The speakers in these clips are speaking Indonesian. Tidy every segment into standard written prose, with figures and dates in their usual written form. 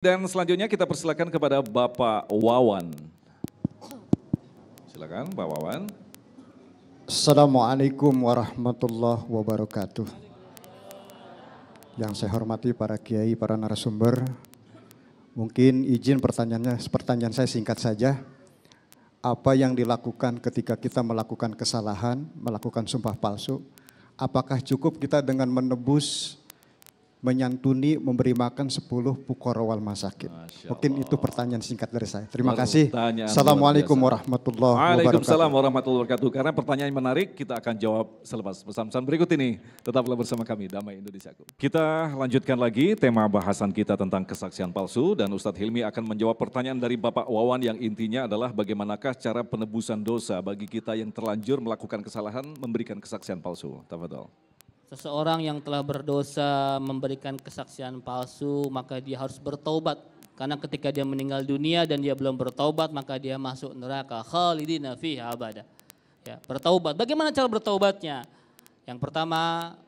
Dan selanjutnya kita persilakan kepada Bapak Wawan. Silakan Pak Wawan. Assalamualaikum warahmatullahi wabarakatuh. Yang saya hormati para kiai, para narasumber. Mungkin izin pertanyaan saya singkat saja. Apa yang dilakukan ketika kita melakukan kesalahan, melakukan sumpah palsu? Apakah cukup kita dengan menebus, menyantuni, memberi makan 10 fuqara wal masakin? Mungkin itu pertanyaan singkat dari saya. Terima kasih. Assalamualaikum warahmatullahi wabarakatuh. Waalaikumsalam warahmatullahi wabarakatuh. Karena pertanyaan menarik, kita akan jawab selepas pesan-pesan berikut ini. Tetaplah bersama kami, Damai Indonesiaku. Kita lanjutkan lagi tema bahasan kita tentang kesaksian palsu. Dan Ustadz Hilmi akan menjawab pertanyaan dari Bapak Wawan yang intinya adalah bagaimanakah cara penebusan dosa bagi kita yang terlanjur melakukan kesalahan memberikan kesaksian palsu. Tafadhol. Seseorang yang telah berdosa memberikan kesaksian palsu, maka dia harus bertaubat. Karena ketika dia meninggal dunia dan dia belum bertaubat, maka dia masuk neraka. Khalidina fiha abada. Ya, bertaubat. Bagaimana cara bertaubatnya? Yang pertama,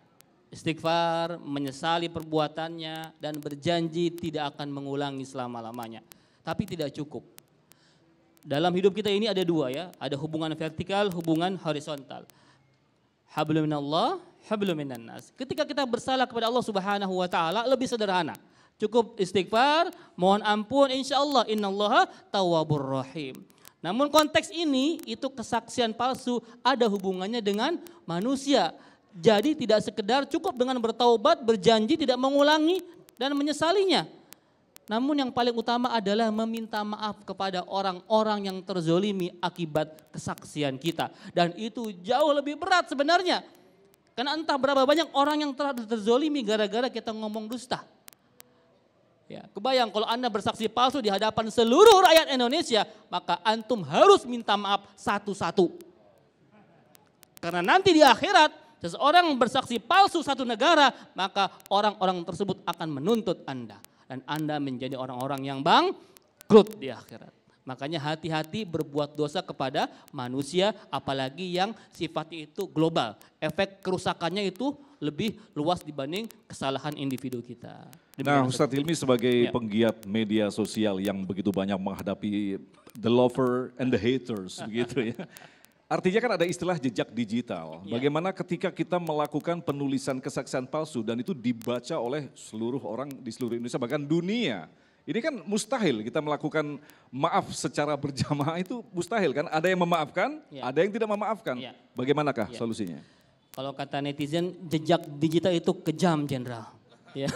istighfar, menyesali perbuatannya, dan berjanji tidak akan mengulangi selama-lamanya. Tapi tidak cukup. Dalam hidup kita ini ada dua ya, ada hubungan vertikal, hubungan horizontal. Hablum minallah, hablum minan nas. Ketika kita bersalah kepada Allah Subhanahu wa taala lebih sederhana. Cukup istighfar, mohon ampun, insyaallah innallaha tawwabur rahim. Namun konteks ini itu kesaksian palsu ada hubungannya dengan manusia. Jadi tidak sekedar cukup dengan bertaubat, berjanji tidak mengulangi dan menyesalinya. Namun yang paling utama adalah meminta maaf kepada orang-orang yang terzolimi akibat kesaksian kita. Dan itu jauh lebih berat sebenarnya. Karena entah berapa banyak orang yang telah terzolimi gara-gara kita ngomong dusta. Ya, kebayang kalau Anda bersaksi palsu di hadapan seluruh rakyat Indonesia, maka antum harus minta maaf satu-satu. Karena nanti di akhirat, seseorang bersaksi palsu satu negara, maka orang-orang tersebut akan menuntut Anda. Dan Anda menjadi orang-orang yang bangkrut di akhirat. Makanya hati-hati berbuat dosa kepada manusia, apalagi yang sifatnya itu global. Efek kerusakannya itu lebih luas dibanding kesalahan individu kita. Nah, Ustadz Hilmi sebagai penggiat media sosial yang begitu banyak menghadapi the lover and the haters, begitu ya. Artinya kan ada istilah jejak digital. Bagaimana ketika kita melakukan penulisan kesaksian palsu dan itu dibaca oleh seluruh orang di seluruh Indonesia, bahkan dunia. Ini kan mustahil kita melakukan maaf secara berjamaah, itu mustahil kan. Ada yang memaafkan, ada yang tidak memaafkan. Bagaimanakah solusinya? Kalau kata netizen, jejak digital itu kejam, Jenderal. Ya.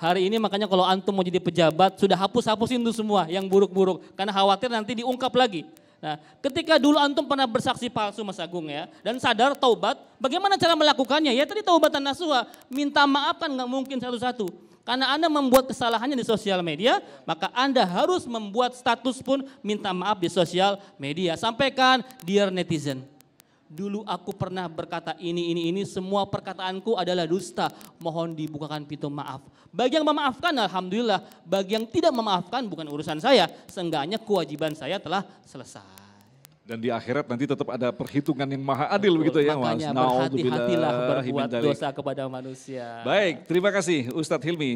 Hari ini makanya kalau antum mau jadi pejabat, sudah hapus-hapusin itu semua yang buruk-buruk. Karena khawatir nanti diungkap lagi. Nah, ketika dulu antum pernah bersaksi palsu Mas Agung ya, dan sadar taubat, bagaimana cara melakukannya? Ya tadi taubatan nasuha, minta maaf kan nggak mungkin satu-satu. Karena Anda membuat kesalahannya di sosial media, maka Anda harus membuat status pun minta maaf di sosial media. Sampaikan, dear netizen, dulu aku pernah berkata ini, semua perkataanku adalah dusta. Mohon dibukakan pintu maaf. Bagi yang memaafkan, alhamdulillah. Bagi yang tidak memaafkan, bukan urusan saya. Seenggaknya kewajiban saya telah selesai. Dan di akhirat nanti tetap ada perhitungan yang maha adil begitu ya Mas. Makanya berhati-hatilah berbuat dosa kepada manusia. Baik, terima kasih Ustadz Hilmi.